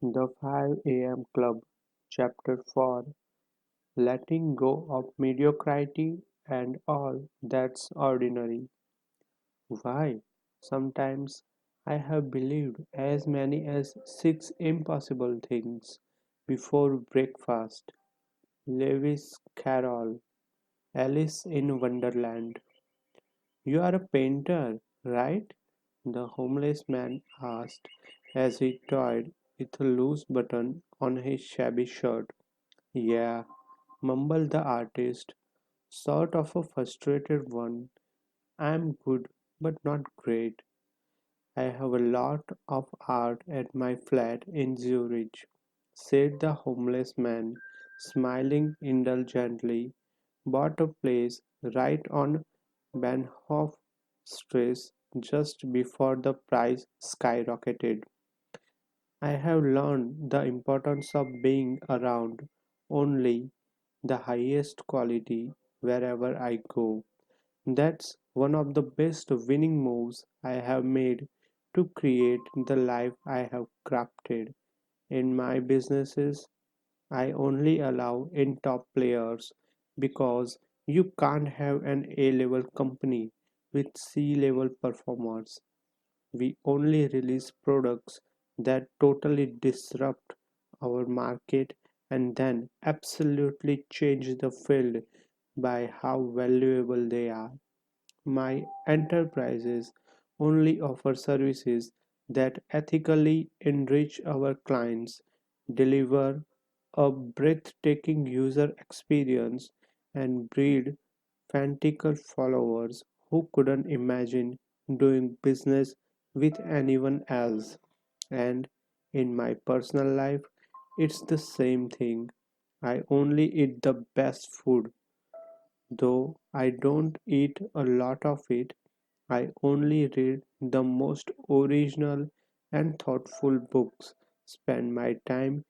The 5 a.m. Club, Chapter 4, Letting Go of Mediocrity and All That's Ordinary. Why? Sometimes I have believed as many as 6 impossible things before breakfast. Lewis Carroll, Alice in Wonderland. You are a painter, right? The homeless man asked as he toyed with a loose button on his shabby shirt. Yeah, mumbled the artist, sort of a frustrated one. I'm good, but not great. I have a lot of art at my flat in Zurich, said the homeless man, smiling indulgently. Bought a place right on Bahnhof Strasse just before the price skyrocketed. I have learned the importance of being around only the highest quality wherever I go. That's one of the best winning moves I have made to create the life I have crafted. In my businesses, I only allow in top players because you can't have an A level company with C level performers. We only release products that totally disrupt our market and then absolutely change the field by how valuable they are. My enterprises only offer services that ethically enrich our clients, deliver a breathtaking user experience, and breed fanatical followers who couldn't imagine doing business with anyone else. And in my personal life, it's the same thing. I only eat the best food, though I don't eat a lot of it. I only read the most original and thoughtful books, spend my time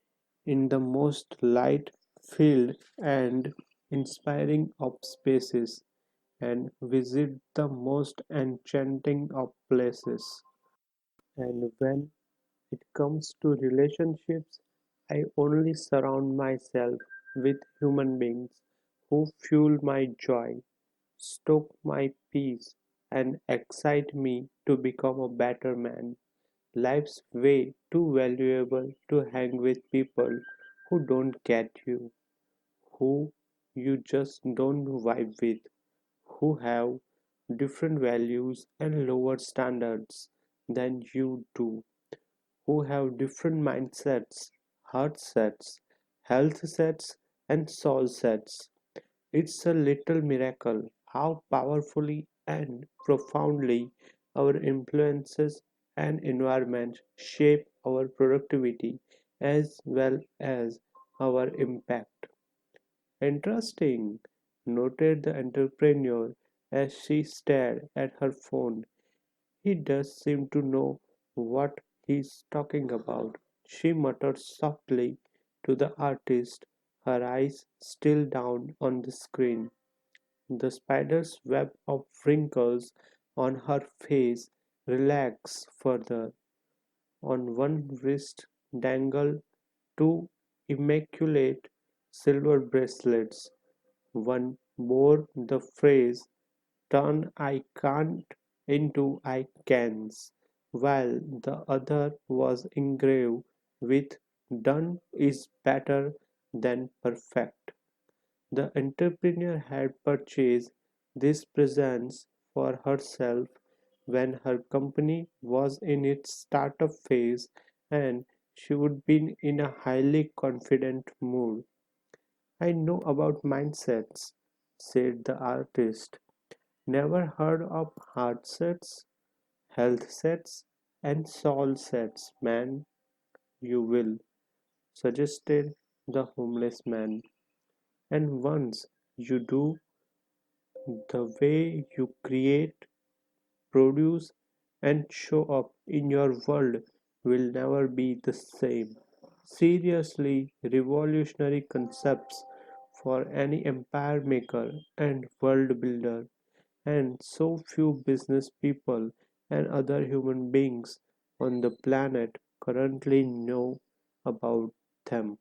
in the most light filled and inspiring of spaces, and visit the most enchanting of places. And when it comes to relationships, I only surround myself with human beings who fuel my joy, stoke my peace, and excite me to become a better man. Life's way too valuable to hang with people who don't get you, who you just don't vibe with, who have different values and lower standards than you do, who have different mindsets, heart sets, health sets, and soul sets. It's a little miracle how powerfully and profoundly our influences and environment shape our productivity as well as our impact. Interesting, noted the entrepreneur as she stared at her phone. He does seem to know what he's talking about, she muttered softly to the artist, her eyes still down on the screen. The spider's web of wrinkles on her face relaxed further. On one wrist dangled two immaculate silver bracelets. One bore the phrase "Turn I can't into I cans", while the other was engraved with "Done is better than perfect". The entrepreneur had purchased these presents for herself when her company was in its startup phase and she would be in a highly confident mood. "I know about mindsets," said the artist. "Never heard of heart sets, health sets, and soul sets, man." "You will," suggested the homeless man. "And once you do, the way you create, produce, and show up in your world will never be the same." Seriously revolutionary concepts for any empire maker and world builder, and so few business people and other human beings on the planet currently know about them.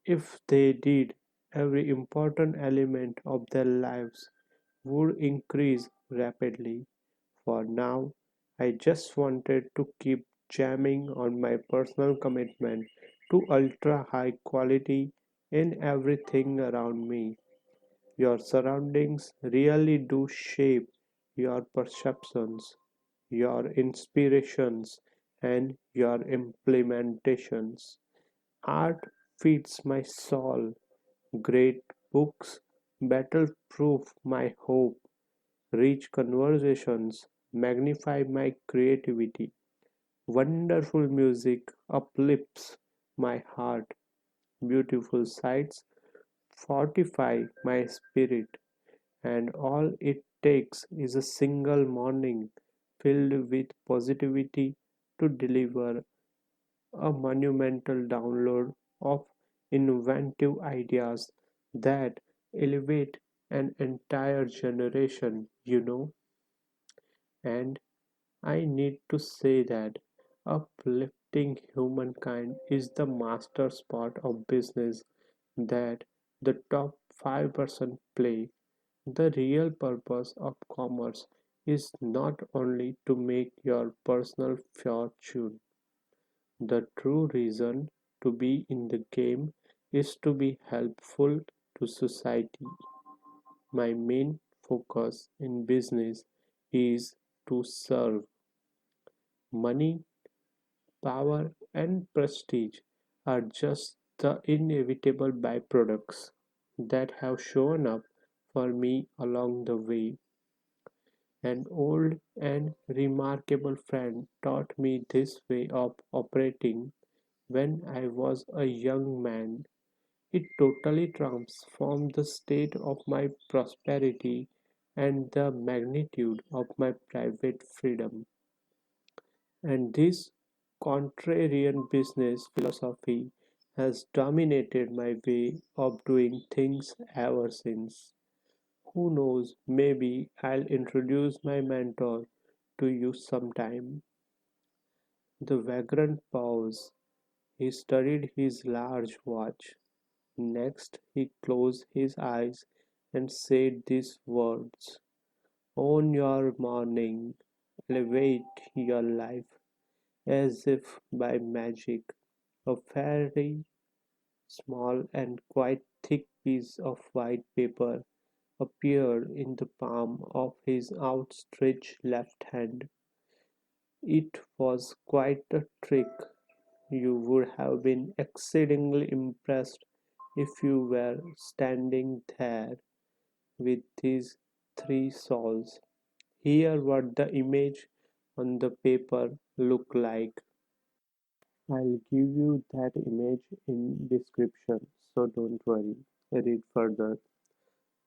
If they did, every important element of their lives would increase rapidly. For now, I just wanted to keep jamming on my personal commitment to ultra high quality in everything around me. Your surroundings really do shape your perceptions, your inspirations, and your implementations. Art feeds my soul. Great books battle-proof my hope. Rich conversations magnify my creativity. Wonderful music uplifts my heart. Beautiful sights fortify my spirit. And all it takes is a single morning filled with positivity to deliver a monumental download of inventive ideas that elevate an entire generation. And I need to say that uplifting humankind is the master spot of business that the top 5% play. The real purpose of commerce is not only to make your personal fortune. The true reason to be in the game is to be helpful to society. My main focus in business is to serve. Money, power, and prestige are just the inevitable byproducts that have shown up for me along the way. An old and remarkable friend taught me this way of operating when I was a young man. It totally transformed the state of my prosperity and the magnitude of my private freedom. And this contrarian business philosophy has dominated my way of doing things ever since. Who knows, maybe I'll introduce my mentor to you sometime. The vagrant paused. He studied his large watch. Next, he closed his eyes and said these words: "Own your morning, elevate your life." As if by magic, a very small and quite thick piece of white paper appeared in the palm of his outstretched left hand. It was quite a trick. You would have been exceedingly impressed if you were standing there with these three souls. Here what the image on the paper looked like. I'll give you that image in description, so don't worry. Read further.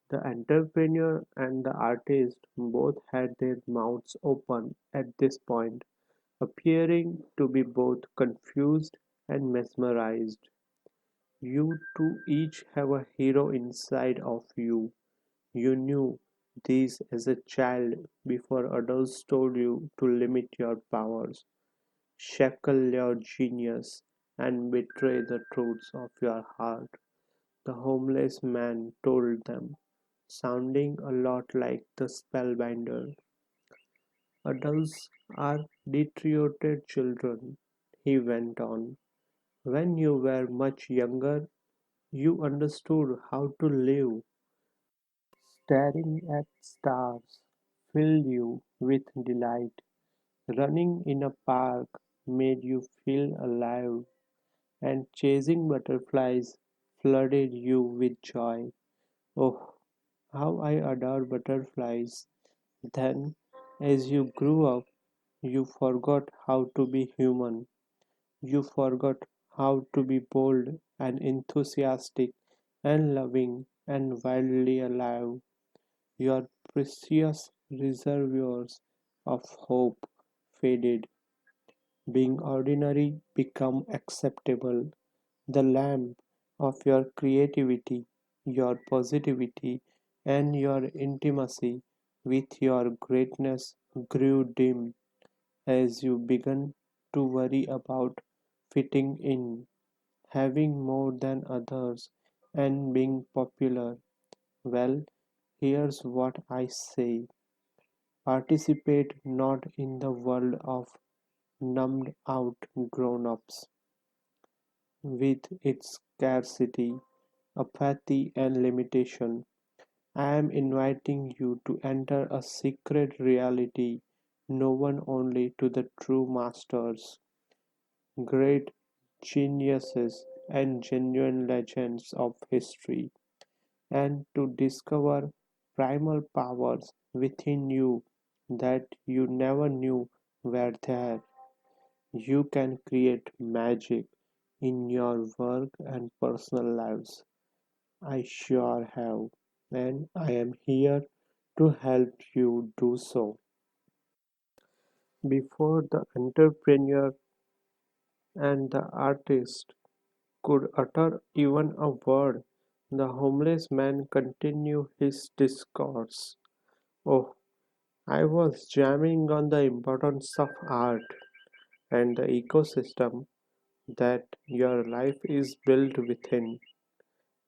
The entrepreneur and the artist both had their mouths open at this point, appearing to be both confused and mesmerized. You two each have a hero inside of you. You knew this as a child before adults told you to limit your powers, shackle your genius, and betray the truths of your heart. The homeless man told them, sounding a lot like the spellbinder. Adults are deteriorated children, he went on. When you were much younger, you understood how to live. Staring at stars filled you with delight. Running in a park made you feel alive, and chasing butterflies flooded you with joy. Oh, how I adore butterflies! Then, as you grew up, you forgot how to be human. You forgot how to be bold and enthusiastic and loving and wildly alive. Your precious reservoirs of hope faded. Being ordinary become acceptable. The lamp of your creativity, your positivity, and your intimacy with your greatness grew dim as you began to worry about fitting in, having more than others, and being popular. Well, here's what I say: participate not in the world of numbed out grown ups, with its scarcity, apathy, and limitation. I am inviting you to enter a secret reality known only to the true masters, great geniuses, and genuine legends of history, and to discover primal powers within you that you never knew were there. You can create magic in your work and personal lives. I sure have, and I am here to help you do so. Before the entrepreneur and the artist could utter even a word, the homeless man continued his discourse. Oh, I was jamming on the importance of art and the ecosystem that your life is built within.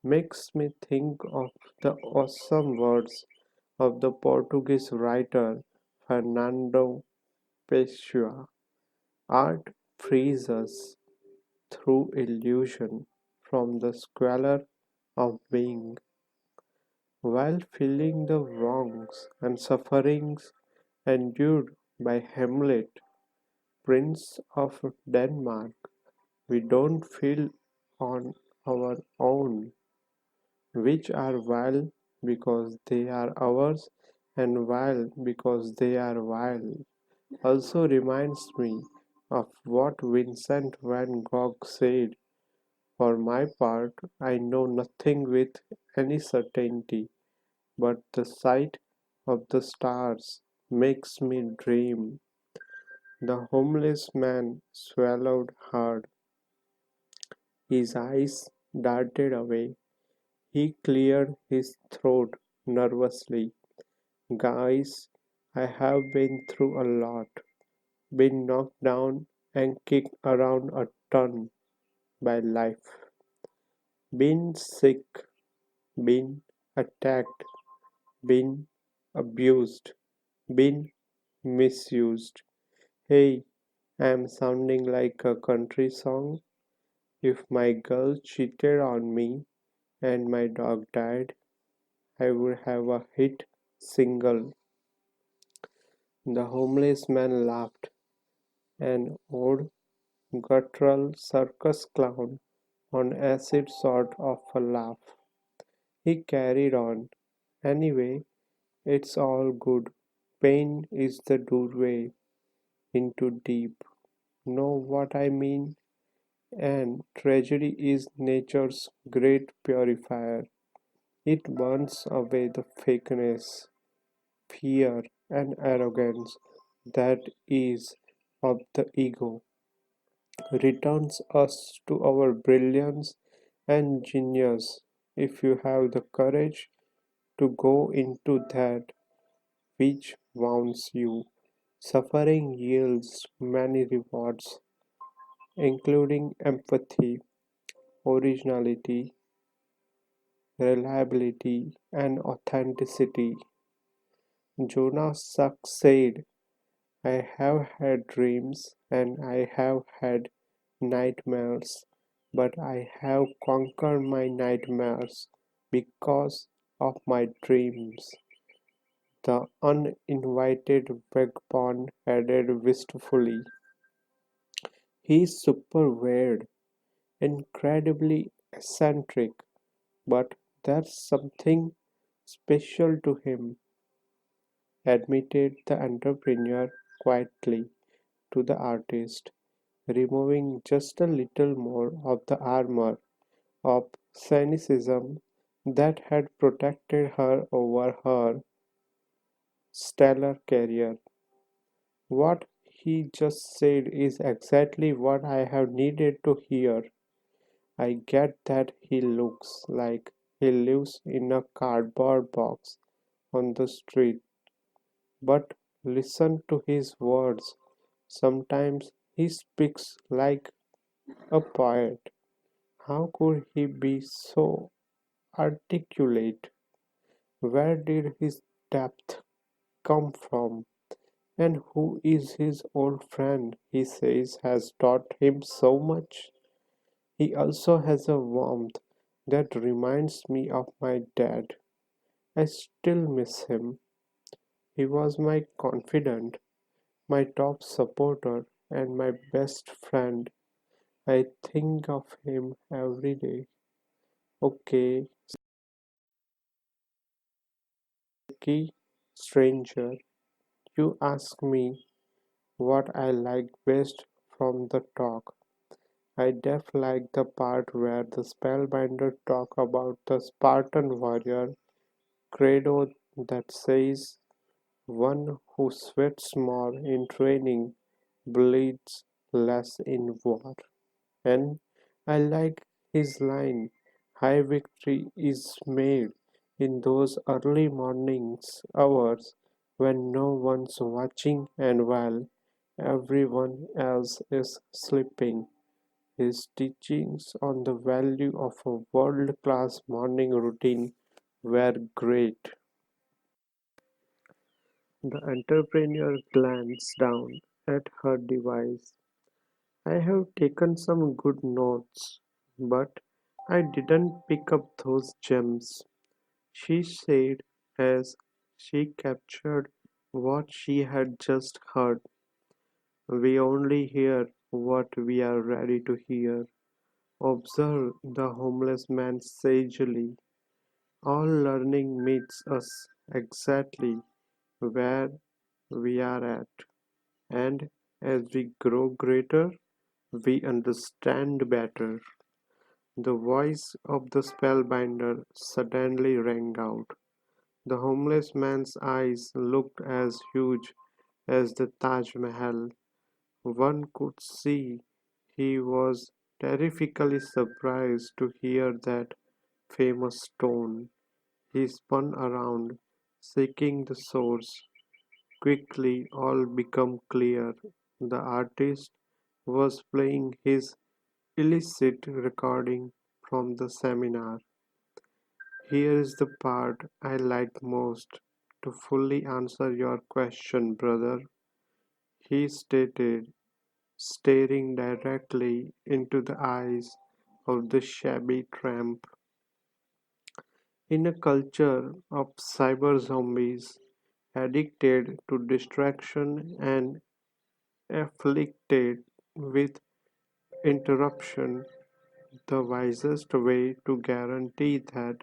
Makes me think of the awesome words of the Portuguese writer Fernando Pessoa. Art frees us through illusion from the squalor of being, while feeling the wrongs and sufferings endured by Hamlet, Prince of Denmark. We don't feel on our own, which are vile because they are ours and vile because they are vile. Also reminds me of what Vincent van Gogh said: for my part, I know nothing with any certainty, but the sight of the stars makes me dream. The homeless man swallowed hard. His eyes darted away. He cleared his throat nervously. Guys, I have been through a lot, been knocked down and kicked around a ton by life, been sick, been attacked, been abused, been misused. Hey, I'm sounding like a country song. If my girl cheated on me and my dog died, I would have a hit single. The homeless man laughed, an old guttural circus clown on acid sort of a laugh. He carried on. Anyway, it's all good. Pain is the doorway into deep. Know what I mean? And tragedy is nature's great purifier. It burns away the fakeness, fear, and arrogance that is of the ego, returns us to our brilliance and genius. If you have the courage to go into that which wounds you, suffering yields many rewards, including empathy, originality, reliability, and authenticity. Jonas Salk said, I have had dreams and I have had nightmares, but I have conquered my nightmares because of my dreams. The uninvited vagabond added wistfully. He's super weird, incredibly eccentric, but there's something special to him, admitted the entrepreneur quietly to the artist, removing just a little more of the armor of cynicism that had protected her over her stellar career. What he just said is exactly what I have needed to hear. I get that he looks like he lives in a cardboard box on the street, but listen to his words. Sometimes he speaks like A poet. How could he be so articulate? Where did his depth come from? And who is his old friend he says has taught him so much? He also has a warmth that reminds me of my dad. I still miss him. He was my confidant, my top supporter, and my best friend. I think of him every day. Okay, Saki, stranger, you ask me what I like best from the talk. I def like the part where the spellbinder talk about the Spartan warrior credo that says one who sweats more in training bleeds less in war. And I like his line, high victory is made in those early mornings hours when no one's watching and while everyone else is sleeping. His teachings on the value of a world-class morning routine were great. The entrepreneur glanced down at her device. I have taken some good notes, but I didn't pick up those gems, she said as she captured what she had just heard. We only hear what we are ready to hear. Observe the homeless man sagely. All learning meets us exactly where we are at, and as we grow greater, we understand better. The voice of the spellbinder suddenly rang out. The homeless man's eyes looked as huge as the Taj Mahal. One could see he was terrifically surprised to hear that famous tone. He spun around, seeking the source. Quickly all became clear. The artist was playing his illicit recording from the seminar. Here is the part I like most. To fully answer your question, brother, he stated, staring directly into the eyes of the shabby tramp. In a culture of cyber zombies, addicted to distraction and afflicted with interruption, the wisest way to guarantee that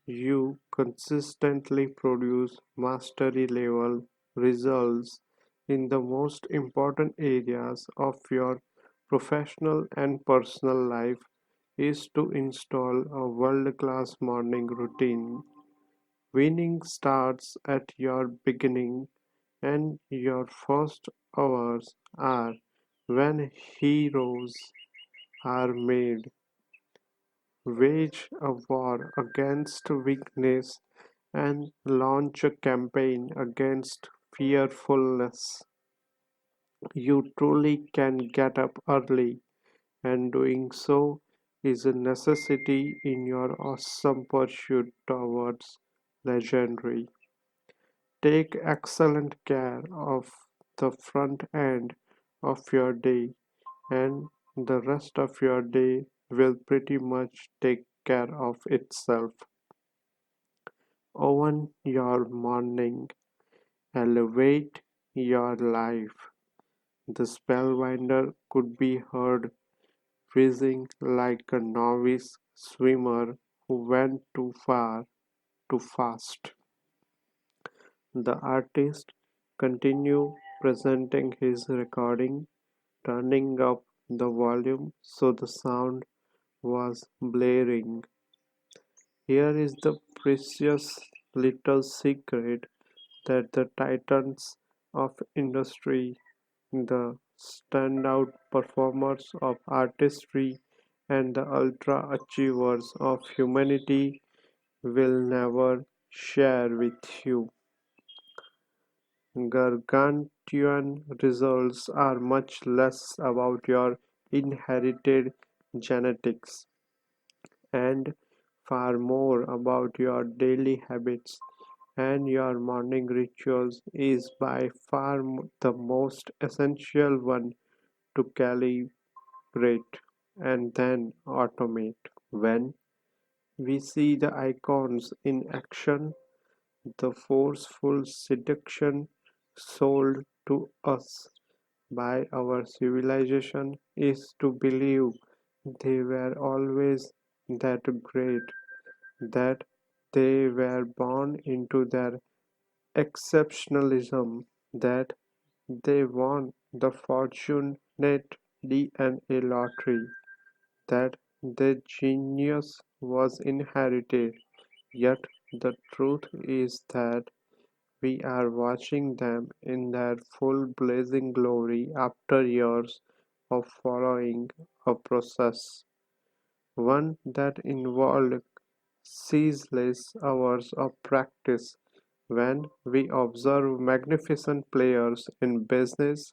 you consistently produce mastery level results in the most important areas of your professional and personal life is to install a world class morning routine. Winning starts at your beginning, and your first hours are when heroes are made. Wage a war against weakness and launch a campaign against fearfulness. You truly can get up early, and doing so is a necessity in your awesome pursuit towards legendary. Take excellent care of the front end of your day, and the rest of your day will pretty much take care of itself. Own your morning, elevate your life. The spellbinder could be heard whizzing like a novice swimmer who went too far too fast. The artist continued presenting his recording, turning up the volume so the sound was blaring. Here is the precious little secret that the titans of industry, the standout performers of artistry, and the ultra achievers of humanity will never share with you. Gargantuan results are much less about your inherited genetics, and far more about your daily habits and your morning rituals is by far the most essential one to calibrate and then automate. When we see the icons in action, the forceful seduction sold to us by our civilization is to believe they were always that great, that they were born into their exceptionalism, that they won the fortunate DNA lottery, that their genius was inherited. Yet the truth is that we are watching them in their full blazing glory after years of following a process, one that involved ceaseless hours of practice. When we observe magnificent players in business,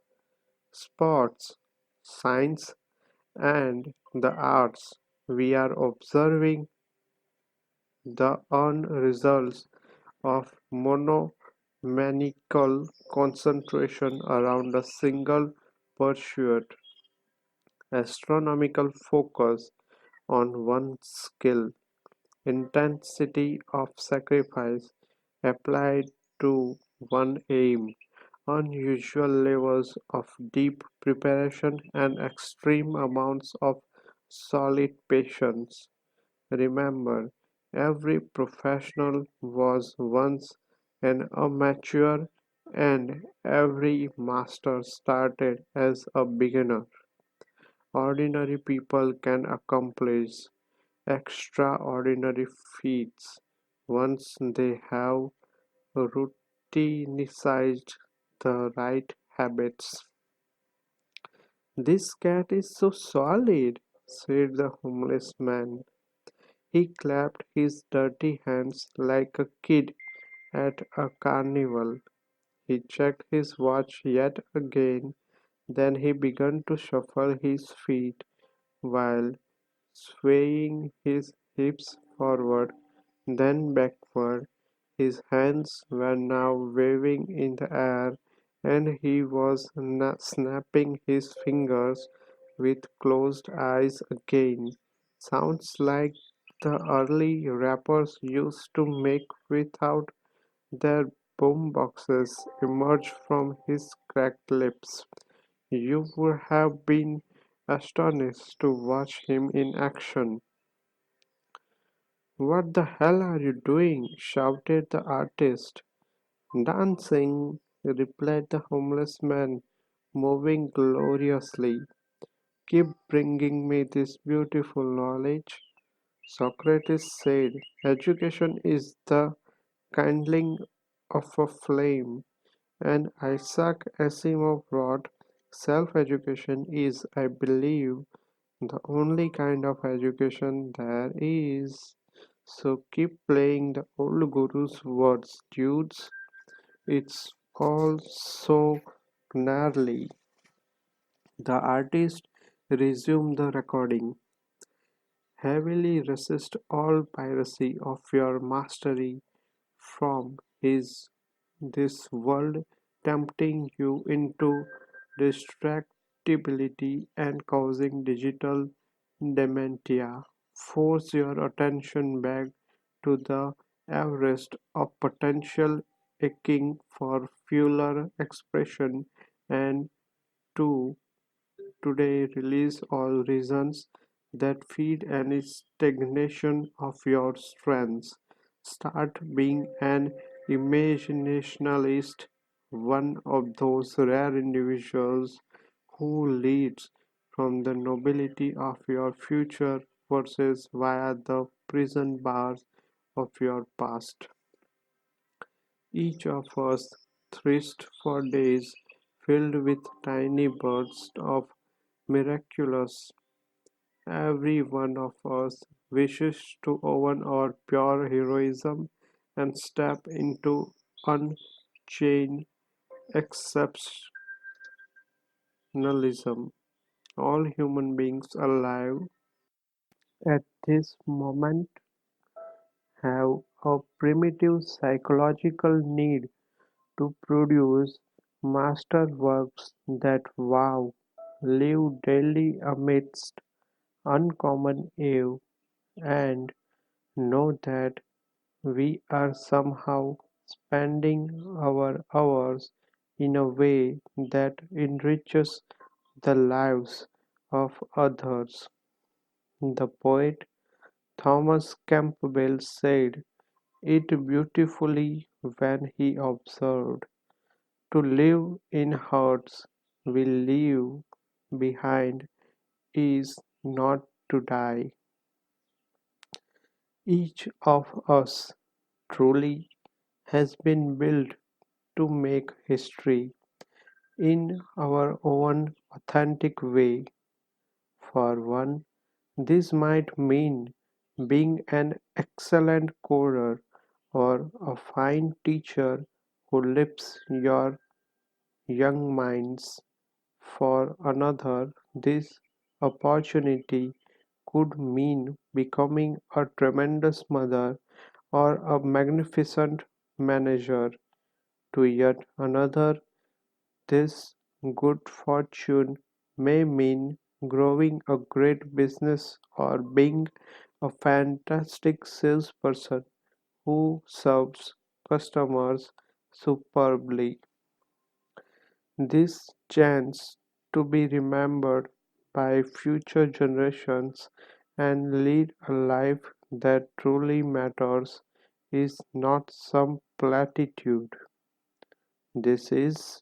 sports, science, and the arts, we are observing the earned results of monomaniacal concentration around a single pursuit, astronomical focus on one skill, intensity of sacrifice applied to one aim, unusual levels of deep preparation, and extreme amounts of solid patience. Remember, every professional was once an amateur and every master started as a beginner. Ordinary people can accomplish extraordinary feats once they have routinized the right habits. "This cat is so solid," said the homeless man. He clapped his dirty hands like a kid at a carnival. He checked his watch yet again, then he began to shuffle his feet while swaying his hips forward, then backward. His hands were now waving in the air, and he was snapping his fingers with closed eyes again. Sounds like the early rappers used to make without their boomboxes emerged from his cracked lips. You would have been astonished to watch him in action. "What the hell are you doing?" shouted the artist. "Dancing," replied the homeless man, moving gloriously. "Keep bringing me this beautiful knowledge." Socrates said, "Education is the kindling of a flame," and Isaac Asimov wrote, "Self-education is, I believe, the only kind of education there is." So keep playing the old guru's words, dudes. It's all so gnarly. The artist resumed the recording. "Heavily resist all piracy of your mastery from his this world, tempting you into distractibility and causing digital dementia. Force your attention back to the Everest of potential, aching for fuller expression, and to today release all reasons that feed any stagnation of your strengths. Start being an imaginationalist, one of those rare individuals who leads from the nobility of your future versus via the prison bars of your past. Each of us thirsts for days filled with tiny bursts of miraculous. Every one of us wishes to own our pure heroism and step into unchained exceptionalism. all human beings alive at this moment have a primitive psychological need to produce masterworks that wow, live daily amidst uncommon awe, and know that we are somehow spending our hours in a way that enriches the lives of others. The poet Thomas Campbell said it beautifully when he observed, "To live in hearts we leave behind is not to die." Each of us truly has been built to make history in our own authentic way. For one, this might mean being an excellent coder or a fine teacher who lifts your young minds. For another, this opportunity could mean becoming a tremendous mother or a magnificent manager. To yet another, this good fortune may mean growing a great business or being a fantastic salesperson who serves customers superbly. This chance to be remembered by future generations and lead a life that truly matters is not some platitude. This is,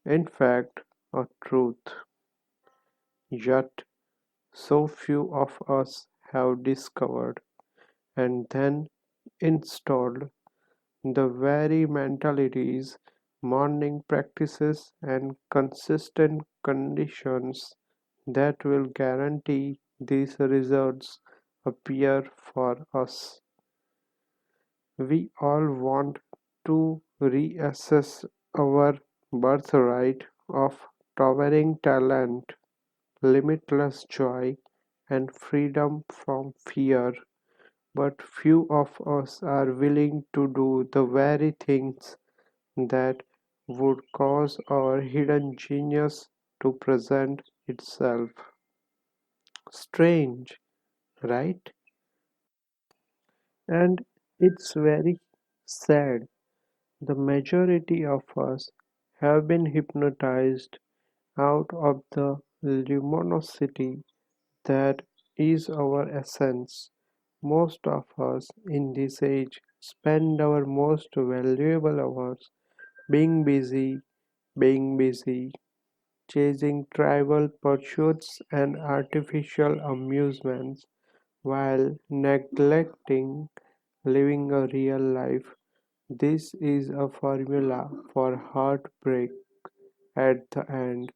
in fact, a truth. Yet, so few of us have discovered and then installed the very mentalities, morning practices, and consistent conditions that will guarantee these results appear for us. We all want to reassess our birthright of towering talent, limitless joy, and freedom from fear, but few of us are willing to do the very things that would cause our hidden genius to present itself. Strange, right? And it's very sad. The majority of us have been hypnotized out of the luminosity that is our essence. Most of us in this age spend our most valuable hours being busy, chasing trivial pursuits and artificial amusements while neglecting living a real life. This is a formula for heartbreak at the end.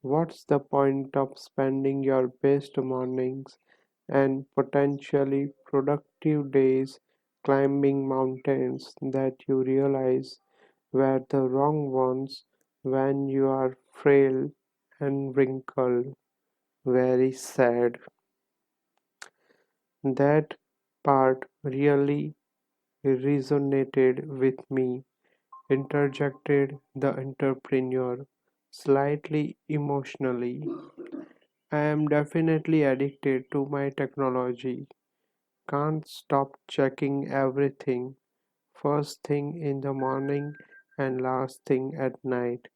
What's the point of spending your best mornings and potentially productive days climbing mountains that you realize were the wrong ones when you are frail and wrinkled? Very sad. That part really resonated with me, interjected the entrepreneur, slightly emotionally. I am definitely addicted to my technology. Can't stop checking everything, first thing in the morning and last thing at night.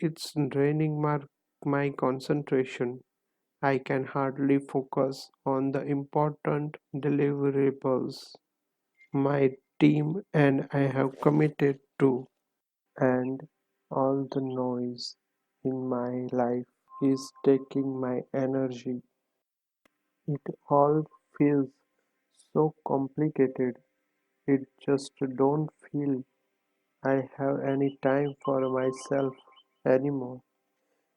It's draining my concentration. I can hardly focus on the important deliverables my team and I have committed to. And all the noise in my life is taking my energy. It all feels so complicated. It just don't feel I have any time for myself anymore.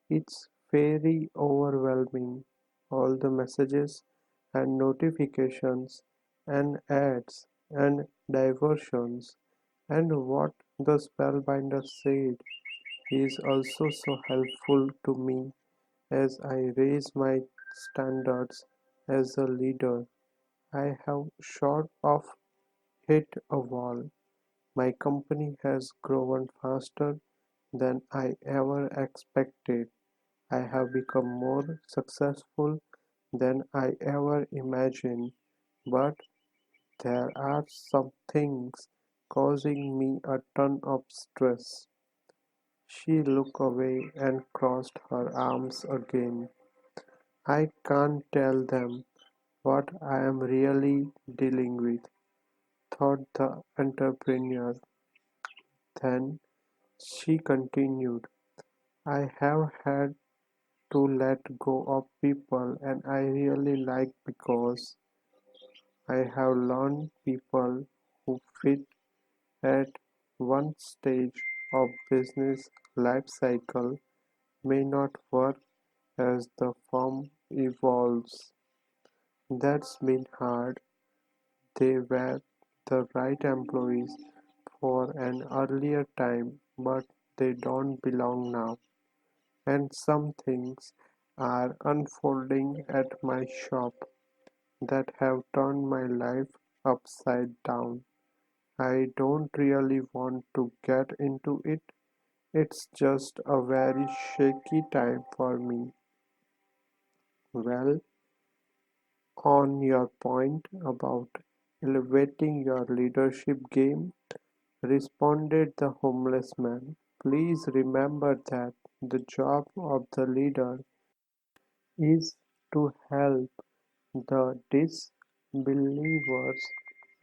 It's very overwhelming. All the messages and notifications and ads and diversions. And what the spellbinder said is also so helpful to me. As I raise my standards as a leader, I have sort of hit a wall. My company has grown faster than I ever expected. I have become more successful than I ever imagined, but there are some things causing me a ton of stress. She looked away and crossed her arms again. I can't tell them what I am really dealing with, thought the entrepreneur. Then she continued, I have had to let go of people and I really like because I have learned people who fit at one stage of business life cycle may not work as the firm evolves. That's been hard. They were the right employees for an earlier time, but they don't belong now. And some things are unfolding at my shop that have turned my life upside down. I don't really want to get into it. It's just a very shaky time for me. Well, on your point about elevating your leadership game, responded the homeless man, please remember that the job of the leader is to help the disbelievers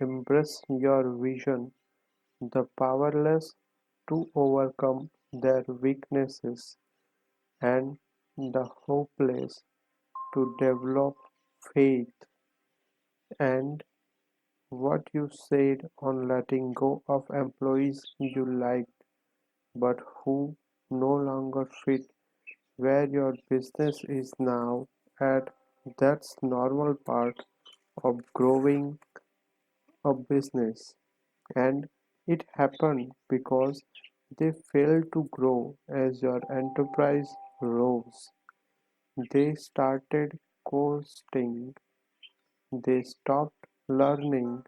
embrace your vision, the powerless to overcome their weaknesses, and the hopeless to develop faith. And what you said on letting go of employees you liked but who no longer fit where your business is now at, that's normal part of growing a business. And it happened because they failed to grow as your enterprise rose. They started coasting. They stopped learning,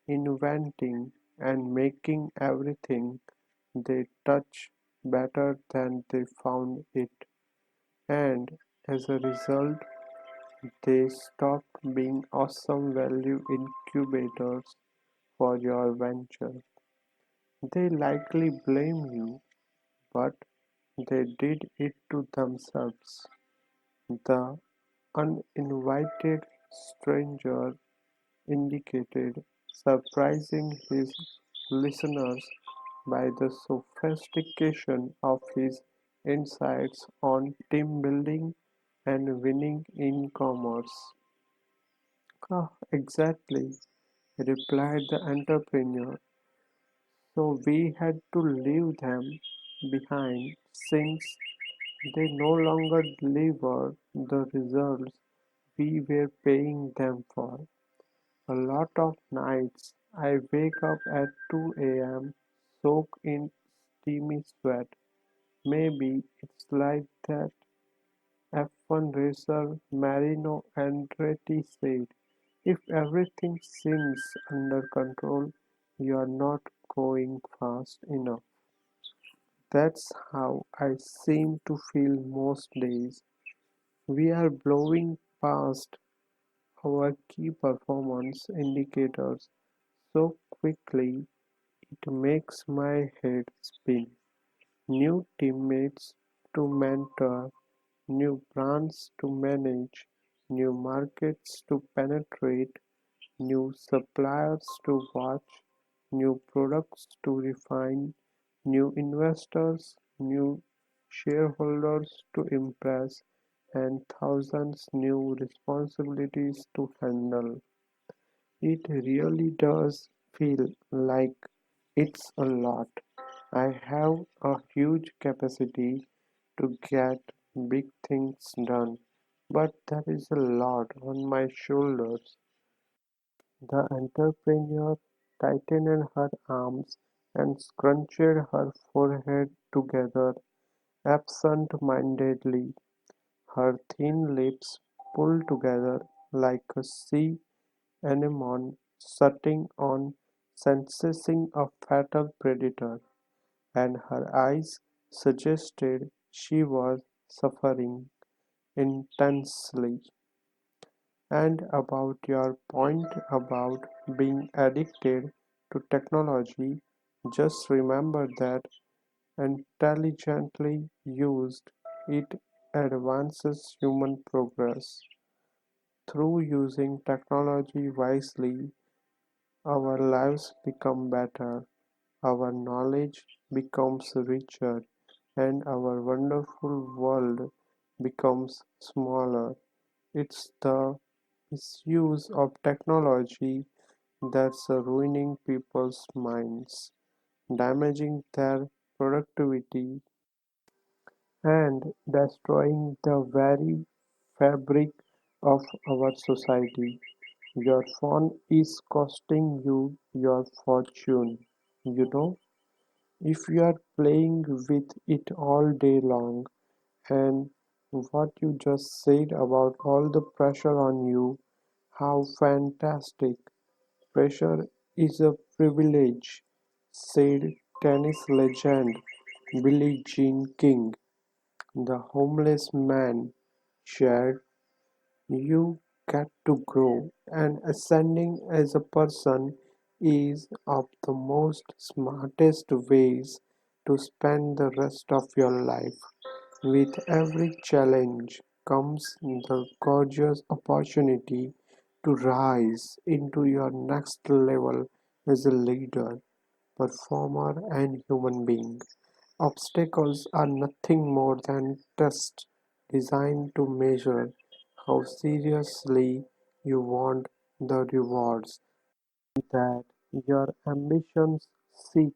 inventing, and making everything they touch better than they found it. And as a result, they stopped being awesome value incubators for your venture. They likely blame you, but they did it to themselves. The uninvited stranger indicated, surprising his listeners by the sophistication of his insights on team building and winning in commerce. Ah, exactly, replied the entrepreneur. So we had to leave them behind since they no longer deliver the results we were paying them for. A lot of nights I wake up at 2 a.m., soaked in steamy sweat. Maybe it's like that F1 racer Marino Andretti said, if everything seems under control, you're not going fast enough. That's how I seem to feel most days. We are blowing past our key performance indicators so quickly it makes my head spin. New teammates to mentor, new brands to manage, new markets to penetrate, new suppliers to watch, new products to refine, new investors, new shareholders to impress, and thousands new responsibilities to handle. It really does feel like it's a lot. I have a huge capacity to get big things done, but there is a lot on my shoulders. The entrepreneur tightened her arms and scrunched her forehead together absent-mindedly. her thin lips pulled together like a sea anemone sitting on sensing a fatal predator, and her eyes suggested she was suffering intensely. And about your point about being addicted to technology, just remember that intelligently used, it advances human progress. Through using technology wisely, our lives become better, our knowledge becomes richer, and our wonderful world becomes smaller. It's the misuse of technology that's ruining people's minds, damaging their productivity, and destroying the very fabric of our society. Your phone is costing you your fortune, you know? If you are playing with it all day long, and what you just said about all the pressure on you, how fantastic! Pressure is a privilege, said tennis legend Billie Jean King. The homeless man shared, "You get to grow, and ascending as a person is of the most smartest ways to spend the rest of your life. With every challenge comes the gorgeous opportunity to rise into your next level as a leader, performer, and human being. Obstacles are nothing more than tests designed to measure how seriously you want the rewards that your ambitions seek."